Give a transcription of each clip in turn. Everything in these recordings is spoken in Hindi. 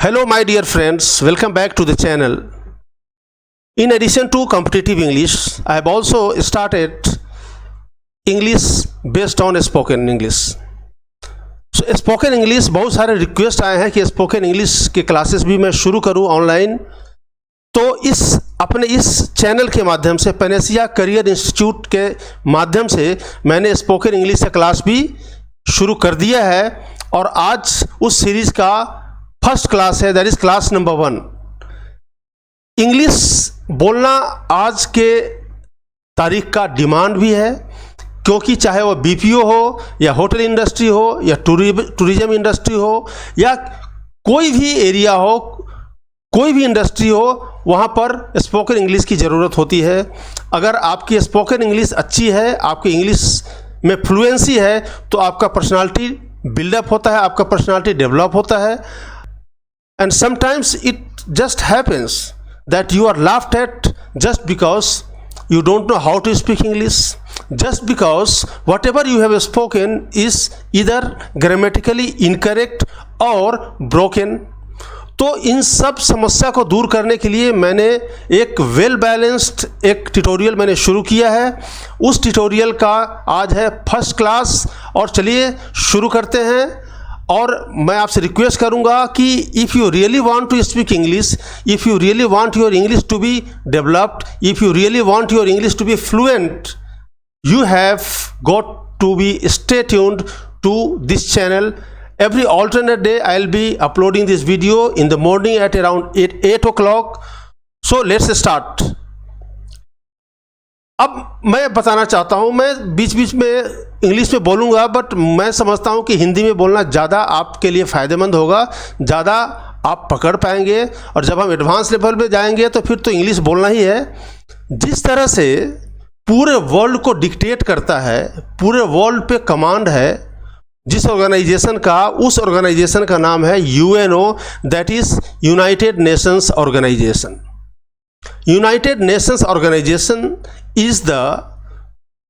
Hello my dear friends, welcome back to the channel. In addition to competitive English, I have also started English based on spoken English. So spoken English बहुत सारे रिक्वेस्ट आए हैं कि स्पोकन इंग्लिश के क्लासेस भी मैं शुरू करूं ऑनलाइन। तो अपने इस चैनल के माध्यम से पेनेसिया करियर इंस्टीट्यूट के माध्यम से मैंने स्पोकन इंग्लिश का क्लास भी शुरू कर दिया है और आज उस सीरीज़ का फर्स्ट क्लास है, that is class number 1। English बोलना आज के तारीख का डिमांड भी है, क्योंकि चाहे वो बीपीओ हो या होटल इंडस्ट्री हो या टूरिज्म इंडस्ट्री हो या कोई भी एरिया हो, कोई भी इंडस्ट्री हो, वहाँ पर स्पोकन इंग्लिश की ज़रूरत होती है। अगर आपकी स्पोकन इंग्लिश अच्छी है, आपकी इंग्लिश में फ्लुएंसी है, तो आपका पर्सनालिटी बिल्डअप होता है, आपका पर्सनालिटी डेवलप होता है। And sometimes it just happens that you are laughed at just because you don't know how to speak English, just because whatever you have spoken is either grammatically incorrect or broken. तो इन सब समस्या को दूर करने के लिए मैंने एक वेल बैलेंस्ड एक ट्यूटोरियल मैंने शुरू किया है। उस ट्यूटोरियल का आज है फर्स्ट क्लास और चलिए शुरू करते हैं। और मैं आपसे रिक्वेस्ट करूंगा कि if you really want to speak English, if you really want your English to be developed, if you really want your English to be fluent, you have got to be stay tuned to this channel. Every alternate day I'll be uploading this video in the morning at around 8 o'clock. So let's start. अब मैं बताना चाहता हूँ, मैं बीच बीच में इंग्लिश में बोलूँगा, बट मैं समझता हूँ कि हिंदी में बोलना ज़्यादा आपके लिए फ़ायदेमंद होगा, ज़्यादा आप पकड़ पाएंगे। और जब हम एडवांस लेवल पे जाएंगे तो फिर तो इंग्लिश बोलना ही है। जिस तरह से पूरे वर्ल्ड को डिक्टेट करता है, पूरे वर्ल्ड पे कमांड है जिस ऑर्गेनाइजेशन का, उस ऑर्गेनाइजेशन का नाम है UNO, that is United Nations organisation. United Nations organisation is the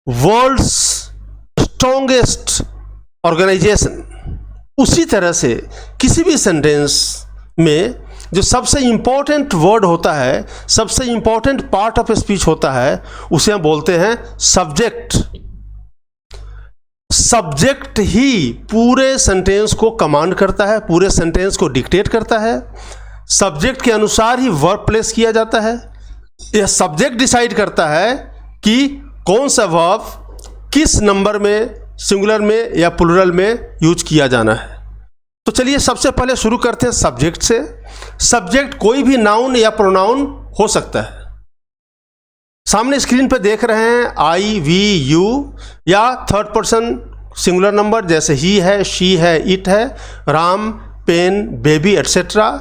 world's strongest organisation. उसी तरह से किसी भी सेंटेंस में जो सबसे इम्पोर्टेंट वर्ड होता है, सबसे इम्पोर्टेंट पार्ट ऑफ स्पीच होता है, उसे हम बोलते हैं सब्जेक्ट। सब्जेक्ट ही पूरे सेंटेंस को कमांड करता है, पूरे सेंटेंस को डिक्टेट करता है। सब्जेक्ट के अनुसार ही वर्ब प्लेस किया जाता है। यह सब्जेक्ट डिसाइड करता है कि कौन सा वर्ब किस नंबर में, सिंगुलर में या प्लुरल में यूज किया जाना है। तो चलिए सबसे पहले शुरू करते हैं सब्जेक्ट से। सब्जेक्ट कोई भी नाउन या प्रोनाउन हो सकता है। सामने स्क्रीन पर देख रहे हैं आई, वी, यू, या थर्ड पर्सन सिंगुलर नंबर जैसे ही है, शी है, इट है, Ram, pen, baby etcetera.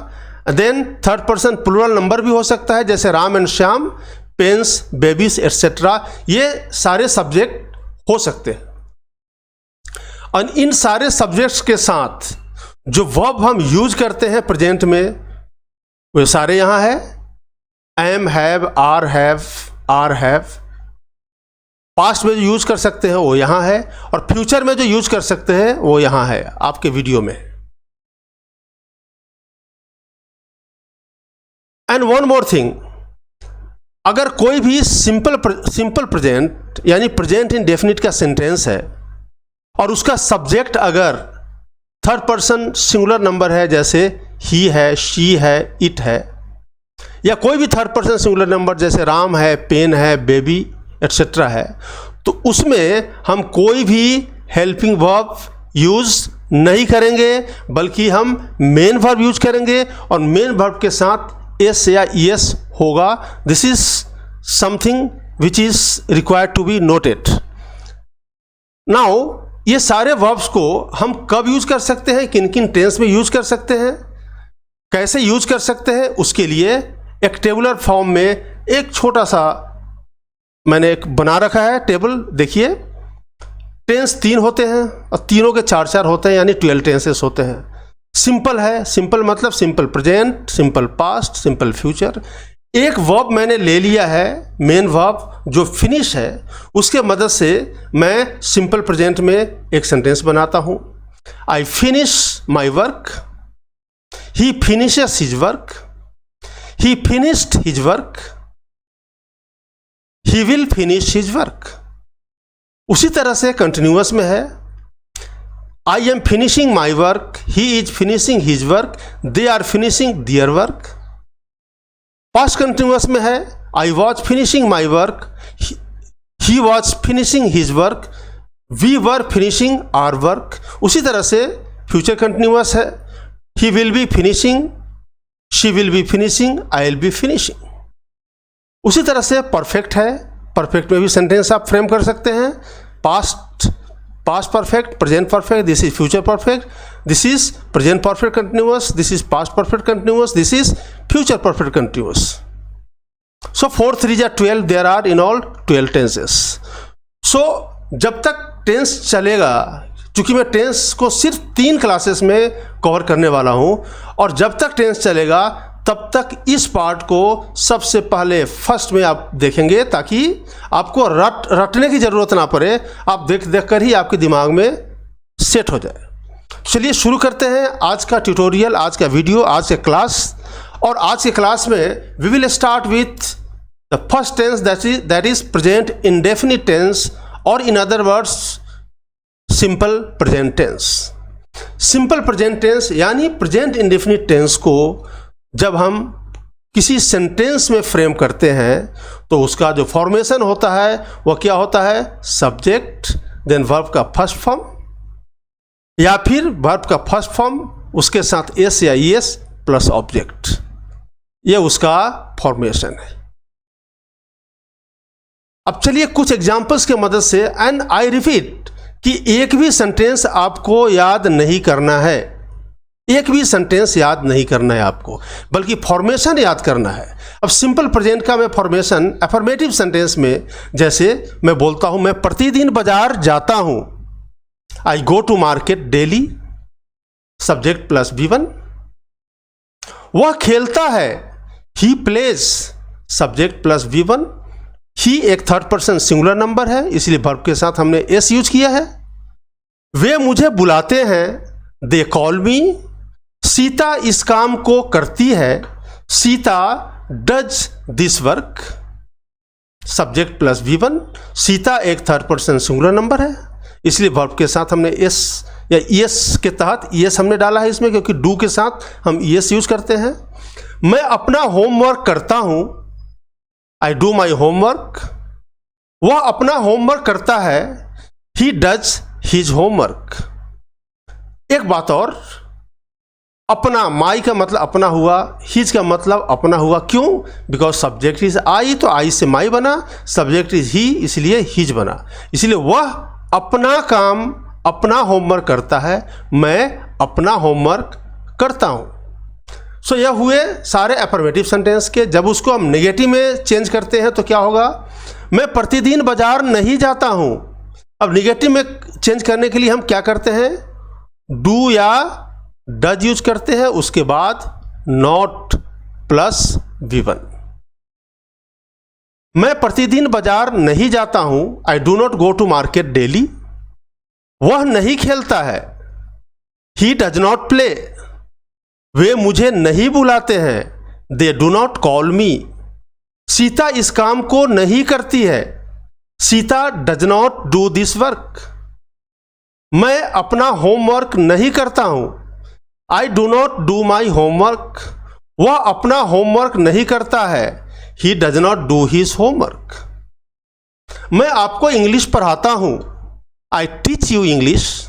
Then third person plural number भी हो सकता है जैसे Ram and Shyam, pens, babies etcetera. ये सारे सब्जेक्ट हो सकते हैं। और इन सारे सब्जेक्ट्स के साथ जो वर्ब हम यूज करते हैं प्रेजेंट में, वो सारे यहाँ है। Am, have, are, have. Past में जो यूज कर सकते हैं वो यहाँ है, और फ्यूचर में जो यूज कर सकते हैं वो यहाँ है आपके वीडियो में। एंड वन मोर थिंग, अगर कोई भी सिंपल प्रेजेंट यानी प्रेजेंट इंडेफिनिट का सेंटेंस है और उसका सब्जेक्ट अगर थर्ड पर्सन सिंगुलर नंबर है जैसे ही है, शी है, इट है, या कोई भी थर्ड पर्सन सिंगुलर नंबर जैसे राम है, पेन है, बेबी एटसेट्रा है, तो उसमें हम कोई भी हेल्पिंग वर्ब यूज नहीं करेंगे, बल्कि हम मेन वर्ब यूज करेंगे और मेन वर्ब के साथ एस या ईएस होगा। This is something which is required to be noted. Now ये सारे वर्ब्स को हम कब यूज कर सकते हैं, किन किन टेंस में यूज कर सकते हैं, कैसे यूज कर सकते हैं, उसके लिए एक टेबुलर फॉर्म में एक छोटा सा मैंने एक बना रखा है टेबल। देखिए, टेंस 3 होते हैं और तीनों के 4 होते हैं, यानी 12 टेंसेस होते हैं। सिंपल है, सिंपल मतलब simple present, simple past, simple future. एक वर्ब मैंने ले लिया है, मेन वर्ब जो फिनिश है, उसके मदद से मैं सिंपल प्रेजेंट में एक सेंटेंस बनाता हूँ। I finish my work, he finishes his work, he finished his work, he will finish his work. उसी तरह से कंटिन्यूअस में है, I am finishing my work, he is finishing his work, they are finishing their work. Past continuous में है, I was finishing my work, he was finishing his work, we were finishing our work. उसी तरह से फ्यूचर कंटिन्यूअस है, he will B finishing, she will be finishing, I will be finishing. उसी तरह से परफेक्ट है, परफेक्ट में भी सेंटेंस आप फ्रेम कर सकते हैं, past perfect, present perfect, this is future perfect, this is present perfect continuous, this is past perfect continuous, this is future perfect continuous. So 4 3 12, there are in all 12 tenses. So जब तक टेंस चलेगा, चूंकि मैं टेंस को सिर्फ 3 क्लासेस में कवर करने वाला हूं, और जब तक टेंस चलेगा तब तक इस पार्ट को सबसे पहले फर्स्ट में आप देखेंगे, ताकि आपको रटने की ज़रूरत ना पड़े, आप देख कर ही आपके दिमाग में सेट हो जाए। चलिए शुरू करते हैं आज का ट्यूटोरियल, आज का वीडियो, आज का क्लास। और आज के क्लास में we will start with the first tense, that is present indefinite tense, और in other words simple present tense. Simple present tense यानी प्रेजेंट इंडेफिनिट टेंस को जब हम किसी सेंटेंस में फ्रेम करते हैं तो उसका जो फॉर्मेशन होता है वह क्या होता है, सब्जेक्ट देन वर्ब का फर्स्ट फॉर्म, या फिर वर्ब का फर्स्ट फॉर्म उसके साथ एस या ईएस प्लस ऑब्जेक्ट, ये उसका फॉर्मेशन है। अब चलिए कुछ एग्जांपल्स के मदद से, एंड आई रिपीट कि एक भी सेंटेंस आपको याद नहीं करना है, एक भी सेंटेंस याद नहीं करना है आपको, बल्कि फॉर्मेशन याद करना है। अब सिंपल प्रेजेंट का मैं फॉर्मेशन अफर्मेटिव सेंटेंस में, जैसे मैं बोलता हूं मैं प्रतिदिन बाजार जाता हूं, I go to market daily, subject plus V1। वह खेलता है, he plays, subject plus V1। He एक थर्ड पर्सन सिंगुलर नंबर है, इसलिए वर्ब के साथ हमने एस यूज किया है। वे मुझे बुलाते हैं, दे कॉल मी। सीता इस काम को करती है, Sita does this work, subject plus V1। Sita एक थर्ड पर्सन सिंगुलर नंबर है, इसलिए वर्ब के साथ हमने एस या ईएस के तहत ईएस हमने डाला है इसमें, क्योंकि डू के साथ हम ईएस यूज करते हैं। मैं अपना होमवर्क करता हूं, आई डू माई होमवर्क। वह अपना होमवर्क करता है, ही डज हिज होमवर्क। एक बात और, अपना, माई का मतलब अपना हुआ, हिज का मतलब अपना हुआ, क्यों? बिकॉज सब्जेक्ट इज आई, तो आई से माई बना, सब्जेक्ट इज ही, इसलिए हिज बना। इसलिए वह अपना काम, अपना होमवर्क करता है, मैं अपना होमवर्क करता हूं। सो यह हुए सारे अफर्मेटिव सेंटेंस के। जब उसको हम नेगेटिव में चेंज करते हैं तो क्या होगा, मैं प्रतिदिन बाजार नहीं जाता हूं। अब नेगेटिव में चेंज करने के लिए हम क्या करते हैं, डू या डज यूज करते हैं, उसके बाद नॉट प्लस V1। मैं प्रतिदिन बाजार नहीं जाता हूं, I do not go to market daily. वह नहीं खेलता है, ही डज नॉट प्ले। वे मुझे नहीं बुलाते हैं, they do not call me. Sita इस काम को नहीं करती है, Sita does not do this work. मैं अपना होमवर्क नहीं करता हूं, I do not do my homework. वह अपना होमवर्क नहीं करता है, he does not do his homework. मैं आपको इंग्लिश पढ़ाता हूं, आई टीच यू इंग्लिश।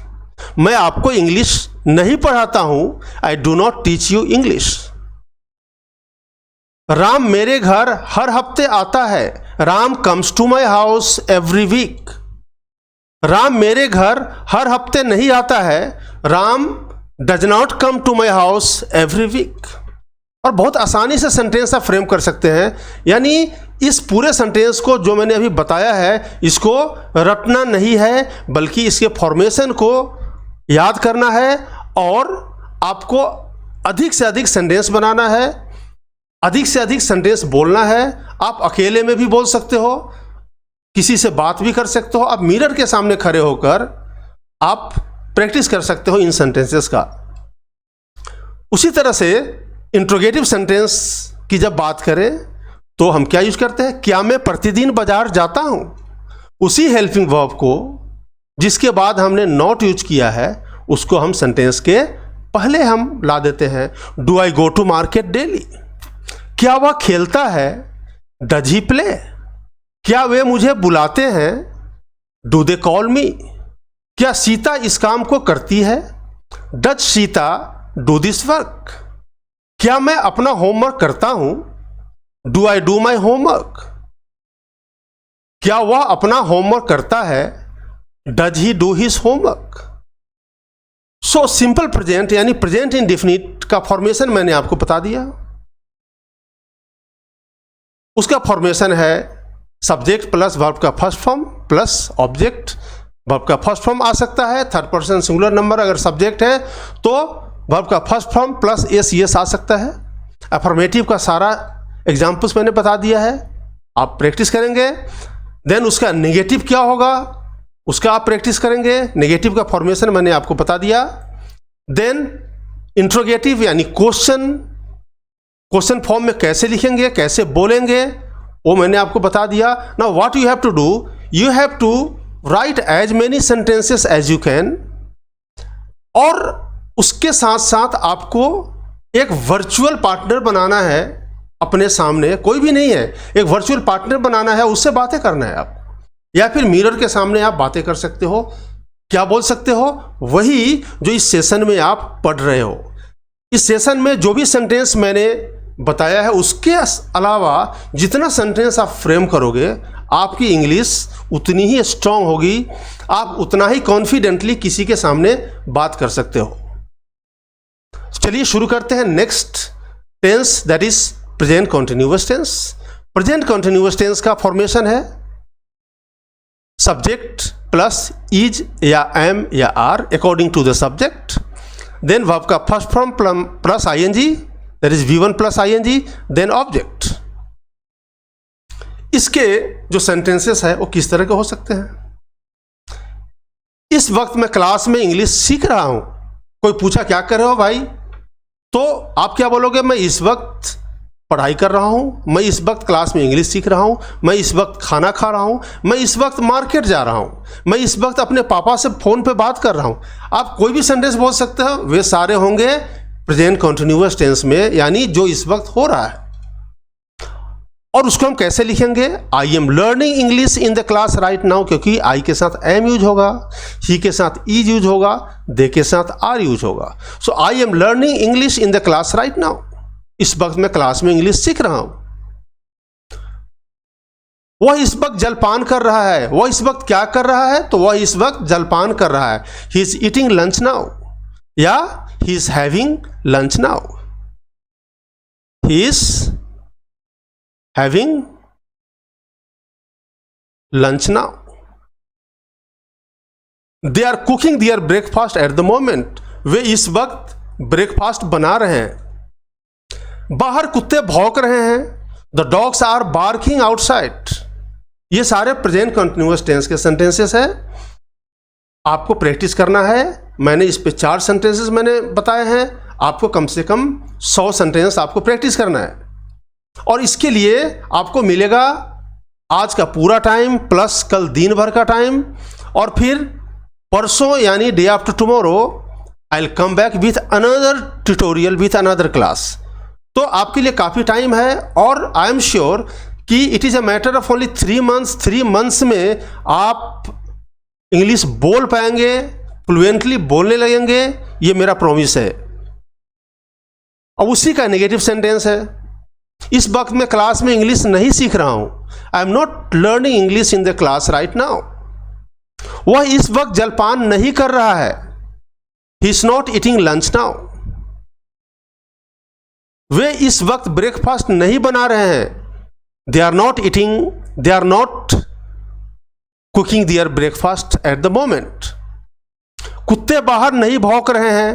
मैं आपको इंग्लिश नहीं पढ़ाता हूं, I do not teach you English. Ram मेरे घर हर हफ्ते आता है, Ram comes to my house every week. Ram मेरे घर हर हफ्ते नहीं आता है, Ram does not come to my house every week. और बहुत आसानी से सेंटेंस आप फ्रेम कर सकते हैं, यानी इस पूरे सेंटेंस को जो मैंने अभी बताया है, इसको रटना नहीं है, बल्कि इसके फॉर्मेशन को याद करना है, और आपको अधिक से अधिक सेंटेंस बनाना है, अधिक से अधिक सेंटेंस बोलना है। आप अकेले में भी बोल सकते हो, किसी से बात भी कर सकते हो, आप मिरर के सामने खड़े होकर आप प्रैक्टिस कर सकते हो इन सेंटेंसेस का। उसी तरह से इंट्रोगेटिव सेंटेंस की जब बात करें तो हम क्या यूज करते हैं, क्या मैं प्रतिदिन बाजार जाता हूं। उसी हेल्पिंग वर्ब को जिसके बाद हमने नॉट यूज किया है उसको हम सेंटेंस के पहले हम ला देते हैं। Do I go to market daily, क्या वह खेलता है, डज ही प्ले, क्या वे मुझे बुलाते हैं, डू दे कॉल मी, क्या सीता इस काम को करती है, does Sita do this work, क्या मैं अपना होमवर्क करता हूं, do I do my homework, क्या वह अपना होमवर्क करता है, does he do his homework. So simple present यानी प्रेजेंट इंडेफिनिट का फॉर्मेशन मैंने आपको बता दिया। उसका फॉर्मेशन है सब्जेक्ट प्लस वर्ब का first form plus object. Verb का फर्स्ट फॉर्म आ सकता है थर्ड पर्सन सिंगुलर नंबर, अगर सब्जेक्ट है तो वर्ब का first form plus S es आ सकता है। अफर्मेटिव का सारा एग्जाम्पल्स मैंने बता दिया है, आप प्रैक्टिस करेंगे। देन उसका नेगेटिव क्या होगा उसका आप प्रैक्टिस करेंगे, नेगेटिव का फॉर्मेशन मैंने आपको बता दिया। देन इंट्रोगेटिव यानी क्वेश्चन फॉर्म में कैसे लिखेंगे, कैसे बोलेंगे, वो मैंने आपको बता दिया। Now what you have to do, you have to write as many sentences as you can, और उसके साथ साथ आपको एक वर्चुअल पार्टनर बनाना है अपने सामने, कोई भी नहीं है, एक वर्चुअल पार्टनर बनाना है, उससे बातें करना है आपको, या फिर मिरर के सामने आप बातें कर सकते हो। क्या बोल सकते हो, वही जो इस सेशन में आप पढ़ रहे हो। इस सेशन में जो भी सेंटेंस मैंने बताया है उसके अलावा जितना सेंटेंस आप फ्रेम करोगे आपकी इंग्लिश उतनी ही स्ट्रांग होगी, आप उतना ही कॉन्फिडेंटली किसी के सामने बात कर सकते हो। चलिए शुरू करते हैं। Next tense that is present continuous tense. Present continuous tense का फॉर्मेशन है सब्जेक्ट प्लस इज या एम या are according to the subject, then verb का first form plus ING that is V1 plus ING, then object. इसके जो सेंटेंसेस है वो किस तरह के हो सकते हैं। इस वक्त मैं क्लास में इंग्लिश सीख रहा हूं, कोई पूछा क्या कर रहे हो भाई, तो आप क्या बोलोगे, मैं इस वक्त पढ़ाई कर रहा हूं, मैं इस वक्त क्लास में इंग्लिश सीख रहा हूं, मैं इस वक्त खाना खा रहा हूं, मैं इस वक्त मार्केट जा रहा हूं, मैं इस वक्त अपने पापा से फोन पे बात कर रहा हूं। आप कोई भी सेंटेंस बोल सकते हो, वे सारे होंगे प्रेजेंट कॉन्टिन्यूअस टेंस में, यानी जो इस वक्त हो रहा है। और उसको हम कैसे लिखेंगे, आई am learning English in the class right now, क्योंकि आई के साथ एम यूज होगा, ही के साथ इज यूज होगा, दे के साथ आर यूज होगा। So I am learning English in the class right now, इस वक्त मैं क्लास में इंग्लिश सीख रहा हूं। वह इस वक्त जलपान कर रहा है, वह इस वक्त क्या कर रहा है, तो वह इस वक्त जलपान कर रहा है, he is eating lunch now, या he is having lunch now, he is having lunch now, they are cooking their breakfast at the moment, वे इस वक्त ब्रेकफास्ट बना रहे हैं। बाहर कुत्ते भौंक रहे हैं, the dogs are barking outside. ये सारे प्रेजेंट कंटिन्यूअस टेंस के सेंटेंसेस हैं, आपको प्रैक्टिस करना है। मैंने इस पे 4 सेंटेंसेस मैंने बताए हैं, आपको कम से कम 100 सेंटेंस आपको प्रैक्टिस करना है। और इसके लिए आपको मिलेगा आज का पूरा टाइम प्लस कल दिन भर का टाइम, और फिर परसों यानी day after tomorrow I will come back with another tutorial with another class. तो आपके लिए काफ़ी टाइम है, और आई एम श्योर कि it is a matter of only 3 months. 3 months में आप इंग्लिश बोल पाएंगे, फ्लुएंटली बोलने लगेंगे, ये मेरा प्रॉमिस है। और उसी का नेगेटिव सेंटेंस है, इस वक्त मैं क्लास में इंग्लिश नहीं सीख रहा हूं, I am not learning English in the class right now. वह इस वक्त जलपान नहीं कर रहा है, he is not eating lunch now. वे इस वक्त ब्रेकफास्ट नहीं बना रहे हैं, they are not eating, they are not cooking their breakfast at the moment. कुत्ते बाहर नहीं भौंक रहे हैं,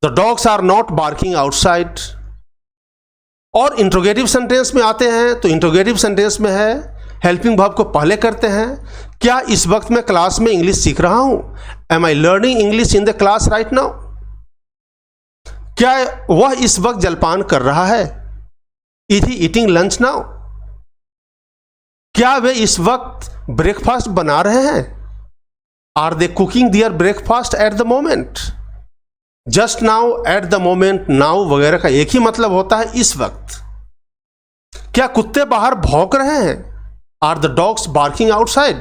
the dogs are not barking outside. और इंट्रोगेटिव सेंटेंस में आते हैं, तो इंट्रोगेटिव सेंटेंस में है हेल्पिंग वर्ब को पहले करते हैं, क्या इस वक्त मैं क्लास में इंग्लिश सीख रहा हूं, am I learning English in the class right now. क्या वह इस वक्त जलपान कर रहा है? Is he eating lunch now? क्या वे इस वक्त ब्रेकफास्ट बना रहे हैं? Are they cooking their breakfast at the moment? Just now, at the moment, now वगैरह का एक ही मतलब होता है, इस वक्त। क्या कुत्ते बाहर भौंक रहे हैं? Are the dogs barking outside?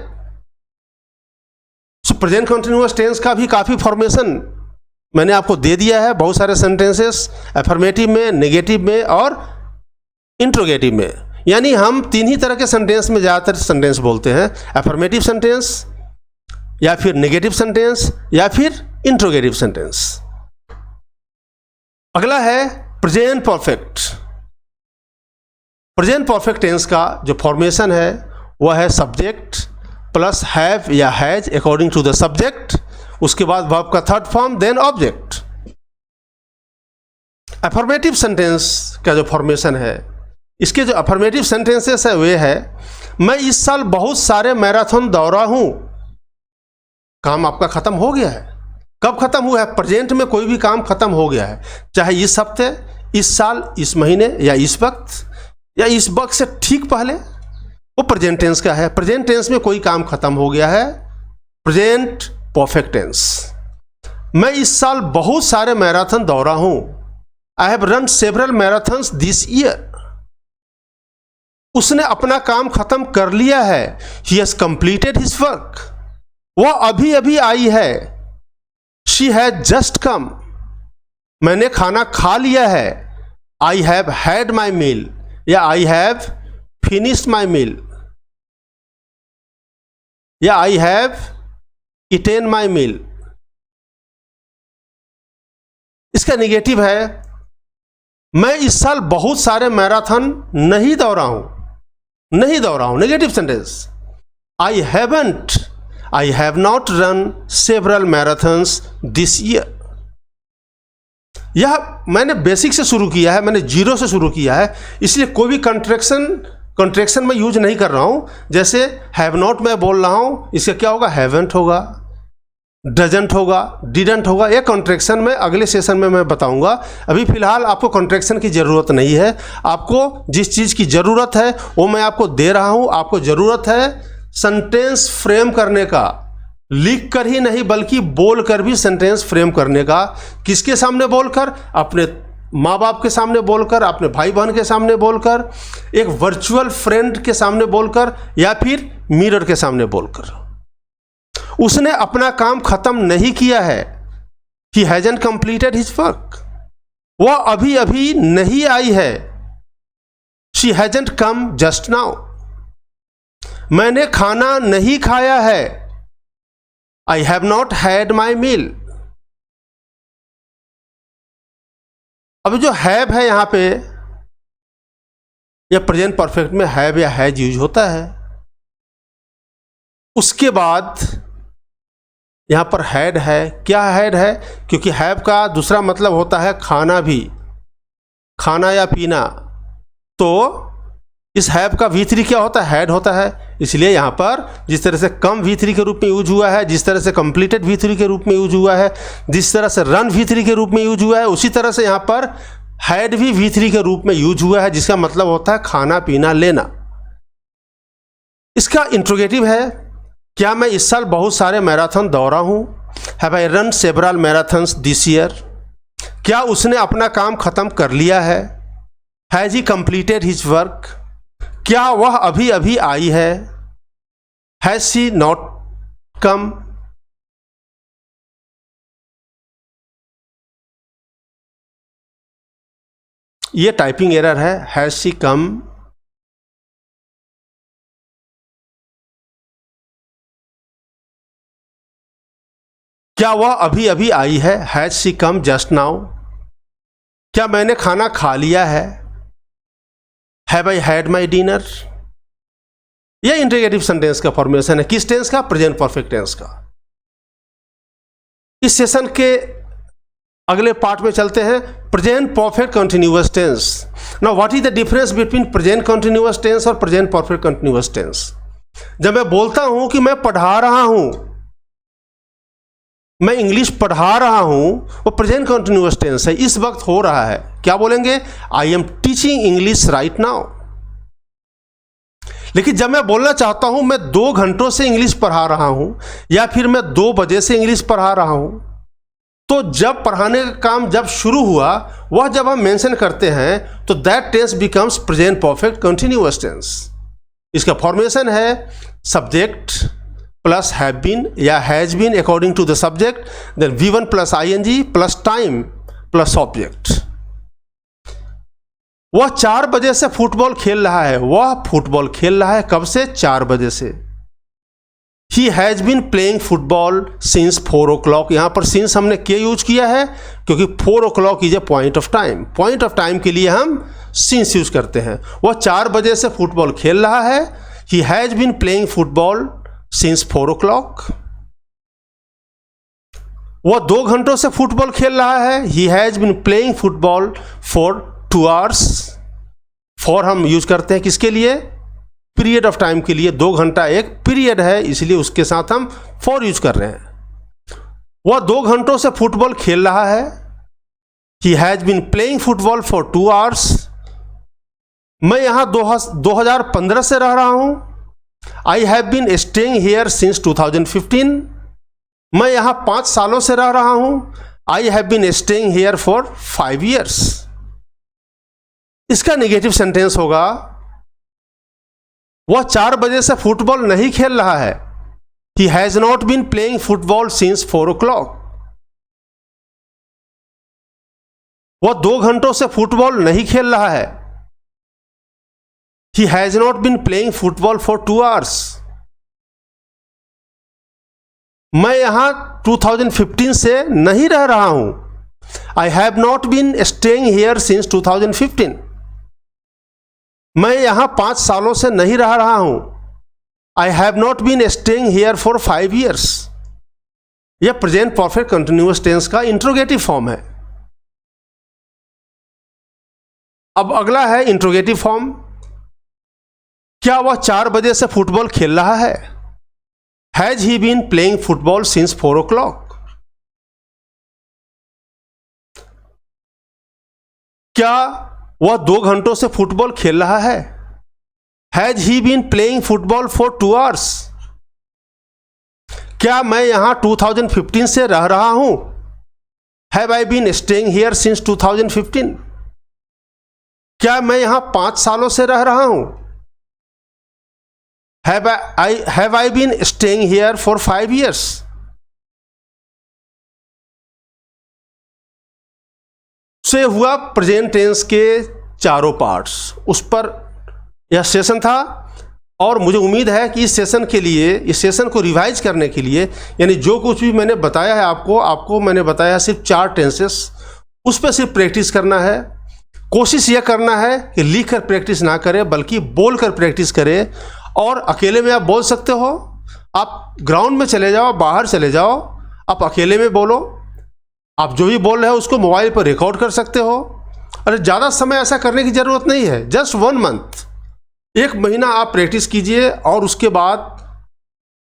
So present continuous tense का भी काफी फॉर्मेशन मैंने आपको दे दिया है, बहुत सारे सेंटेंसेस, अफर्मेटिव में, नेगेटिव में और इंट्रोगेटिव में। यानी हम तीन ही तरह के सेंटेंस में ज़्यादातर सेंटेंस बोलते हैं, अफर्मेटिव सेंटेंस या फिर नेगेटिव सेंटेंस या फिर इंट्रोगेटिव सेंटेंस। अगला है present perfect. Present perfect tense का जो फॉर्मेशन है वह है सब्जेक्ट प्लस हैव या has according to the subject, उसके बाद वर्ब का third form, then object. Affirmative sentence का जो फॉर्मेशन है, इसके जो अफर्मेटिव सेंटेंसेस है वे है, मैं इस साल बहुत सारे मैराथन दौड़ा हूं। काम आपका खत्म हो गया है। कब खत्म हुआ है? प्रेजेंट में कोई भी काम खत्म हो गया है, चाहे इस हफ्ते, इस साल, इस महीने या इस वक्त या इस वक्त से ठीक पहले, वो प्रेजेंट टेंस का है। प्रेजेंट टेंस में कोई काम खत्म हो गया है, प्रेजेंट परफेक्ट टेंस। मैं इस साल बहुत सारे मैराथन दौड़ा हूं। I have run several marathons this year. उसने अपना काम खत्म कर लिया है, he has completed his work. वह अभी अभी आई है, शी हैज जस्ट कम। मैंने खाना खा लिया है, आई हैव हैड माई मील या आई हैव फिनिश्ड माई मील या आई हैव ईटेन माई मील। इसका नेगेटिव है, मैं इस साल बहुत सारे मैराथन नहीं दौड़ा हूं। नहीं दौड़ा हूं, negative sentence. I have not run several marathons this year. यह मैंने बेसिक से शुरू किया है, मैंने जीरो से शुरू किया है, इसलिए कोई भी कंट्रैक्शन में यूज नहीं कर रहा हूं। जैसे हैव नॉट मैं बोल रहा हूं, इसका क्या होगा? हैवेंट होगा, डजंट होगा, डिडंट होगा। यह कंट्रैक्शन में अगले सेशन में मैं बताऊंगा। अभी फिलहाल आपको कंट्रैक्शन की ज़रूरत नहीं है। आपको जिस चीज़ की ज़रूरत है वो मैं आपको दे रहा हूं। आपको ज़रूरत है सेंटेंस फ्रेम करने का, लिख कर ही नहीं बल्कि बोल कर भी सेंटेंस फ्रेम करने का। किसके सामने बोलकर? अपने माँ बाप के सामने बोलकर, अपने भाई बहन के सामने बोलकर, एक वर्चुअल फ्रेंड के सामने बोलकर या फिर मिरर के सामने बोलकर। उसने अपना काम खत्म नहीं किया है, he hasn't completed his work. वह अभी अभी नहीं आई है, she hasn't come just now. मैंने खाना नहीं खाया है, I have not had my meal. अब जो हैव है यहां पे, यह प्रेजेंट परफेक्ट में हैव या हैज यूज होता है। उसके बाद यहां पर हैड है। क्या हैड है? क्योंकि हैव का दूसरा मतलब होता है खाना भी, खाना या पीना। तो इस हैव का V3 क्या होता है? हैड होता है। इसलिए यहां पर जिस तरह से कम V3 के रूप में यूज हुआ है, जिस तरह से कंप्लीटेड V3 के रूप में यूज हुआ है, जिस तरह से रन V3 के रूप में यूज हुआ है, उसी तरह से यहां पर हैड भी V3 के रूप में यूज हुआ है, जिसका मतलब होता है खाना पीना लेना। इसका इंट्रोगेटिव है, क्या मैं इस साल बहुत सारे मैराथन दौड़ा हूं? Have I run several marathons this year. क्या उसने अपना काम खत्म कर लिया है? Has he completed his work. क्या वह अभी अभी आई है? Has she not come. ये टाइपिंग एरर है, हैज शी कम। क्या वह अभी अभी आई है? Has she come just now. क्या मैंने खाना खा लिया है? Have I had my dinner. यह इंट्रोगेटिव सेंटेंस का फॉर्मेशन है। किस टेंस का? प्रेजेंट परफेक्ट टेंस का। इस सेशन के अगले पार्ट में चलते हैं, present perfect continuous tense. Now what is the difference between present continuous tense और प्रेजेंट परफेक्ट कंटिन्यूअस टेंस? जब मैं बोलता हूं कि मैं पढ़ा रहा हूं, मैं इंग्लिश पढ़ा रहा हूँ वो प्रेजेंट कंटिन्यूअस टेंस है, इस वक्त हो रहा है। क्या बोलेंगे? I am teaching English right now. लेकिन जब मैं बोलना चाहता हूँ मैं 2 घंटों से इंग्लिश पढ़ा रहा हूँ या फिर मैं 2 बजे से इंग्लिश पढ़ा रहा हूँ, तो जब पढ़ाने का काम जब शुरू हुआ वह जब हम मेंशन करते हैं तो that tense becomes present perfect continuous tense. इसका फॉर्मेशन है सब्जेक्ट प्लस हैव बीन या has been according to the subject, then V1 plus ING plus time plus object. वह 4 बजे से फुटबॉल खेल रहा है, वह फुटबॉल खेल रहा है कब से? 4 बजे से। He has been playing football since 4 o'clock। यहाँ पर since हमने क्या यूज किया है? क्योंकि 4 o'clock is a point of time. Point of time के लिए हम since यूज करते हैं। वह 4 बजे से फुटबॉल खेल रहा है। He has been playing football since 4 o'clock। वह 2 घंटों से फुटबॉल खेल रहा है। He has been playing football for 2 hours। for हम यूज करते हैं किसके लिए? पीरियड ऑफ टाइम के लिए। 2 घंटा एक पीरियड है, इसलिए उसके साथ हम for यूज कर रहे हैं। वह 2 घंटों से फुटबॉल खेल रहा है। He has been playing football for 2 hours। मैं यहाँ 2015 से रह रहा हूँ। I have been staying here since 2015। मैं यहाँ 5 सालों से रह रहा हूँ। I have been staying here for 5 years। इसका नेगेटिव सेंटेंस होगा वह 4 बजे से फुटबॉल नहीं खेल रहा है। He has not been playing football since 4 o'clock। वह 2 घंटों से फुटबॉल नहीं खेल रहा है। He has not been playing football for 2 hours। मैं यहां 2015 से नहीं रह रहा हूं। I have not been staying here since 2015। मैं यहां 5 सालों से नहीं रह रहा हूं। I have not been staying here for 5 years। यह प्रेजेंट परफेक्ट कंटिन्यूअस टेंस का इंट्रोगेटिव फॉर्म है। अब अगला है इंट्रोगेटिव फॉर्म। क्या वह 4 बजे से फुटबॉल खेल रहा है? Has he been playing football since 4 o'clock? क्या वह 2 घंटों से फुटबॉल खेल रहा है? Has he been playing football for 2 hours? क्या मैं यहां 2015 से रह रहा हूं? Have I been staying here since 2015? क्या मैं यहां 5 सालों से रह रहा हूं? Have I been staying here for 5 years? से हुआ प्रेजेंट टेंस के चारों पार्ट्स। उस पर यह सेशन था और मुझे उम्मीद है कि इस सेशन के लिए, इस सेशन को रिवाइज करने के लिए, यानी जो कुछ भी मैंने बताया है आपको मैंने बताया सिर्फ 4 टेंसेस, उस पर सिर्फ प्रैक्टिस करना है। कोशिश यह करना है कि लिख कर प्रैक्टिस ना करें बल्कि बोल कर प्रैक्टिस करें। और अकेले में आप बोल सकते हो, आप ग्राउंड में चले जाओ, बाहर चले जाओ, आप अकेले में बोलो। आप जो भी बोल रहे हो उसको मोबाइल पर रिकॉर्ड कर सकते हो। अरे ज़्यादा समय ऐसा करने की ज़रूरत नहीं है। जस्ट 1 मंथ, 1 महीना आप प्रैक्टिस कीजिए और उसके बाद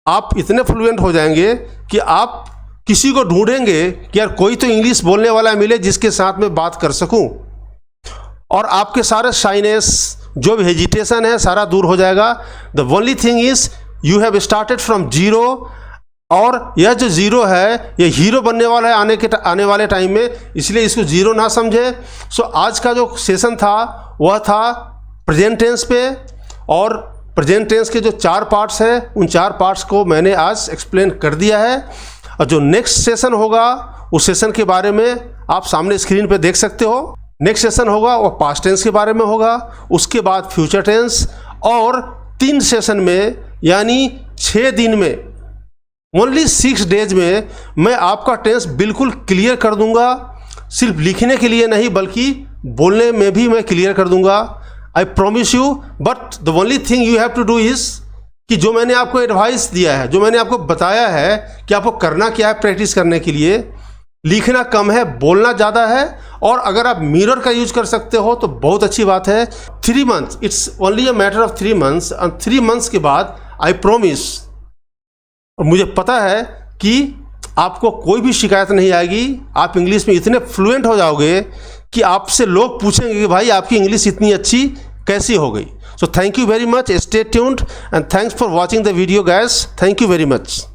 आप इतने फ्लुएंट हो जाएंगे कि आप किसी को ढूंढेंगे कि यार कोई तो इंग्लिश बोलने वाला मिले जिसके साथ में बात कर सकूं, और आपके सारे शाइनेस, जो भी हेजिटेशन है, सारा दूर हो जाएगा। The only thing is you have started from 0, और यह जो 0 है ये हीरो बनने वाला है आने वाले टाइम में, इसलिए इसको 0 ना समझे। सो आज का जो सेशन था वह था प्रेजेंट टेंस पे, और प्रेजेंट टेंस के जो 4 पार्ट्स हैं उन 4 पार्ट्स को मैंने आज एक्सप्लेन कर दिया है। और जो नेक्स्ट सेशन होगा उस सेशन के बारे में आप सामने स्क्रीन पे देख सकते हो। नेक्स्ट सेशन होगा वो पास्ट टेंस के बारे में होगा, उसके बाद फ्यूचर टेंस, और 3 सेशन में यानी 6 दिन में, ओनली 6 डेज में मैं आपका टेंस बिल्कुल क्लियर कर दूंगा। सिर्फ लिखने के लिए नहीं बल्कि बोलने में भी मैं क्लियर कर दूंगा। I promise you. But the only thing you have to do is कि जो मैंने आपको एडवाइस दिया है, जो मैंने आपको बताया है कि आपको करना क्या है प्रैक्टिस करने के लिए, लिखना कम है, बोलना ज़्यादा है। और अगर आप मिरर का यूज कर सकते हो तो बहुत अच्छी बात है। 3 months, it's only a matter of 3 months, और 3 मंथ्स के बाद आई प्रॉमिस, और मुझे पता है कि आपको कोई भी शिकायत नहीं आएगी। आप इंग्लिश में इतने फ्लुएंट हो जाओगे कि आपसे लोग पूछेंगे कि भाई आपकी इंग्लिश इतनी अच्छी कैसी हो गई। So thank you very much, stay tuned and thanks for watching the video guys. Thank you very much.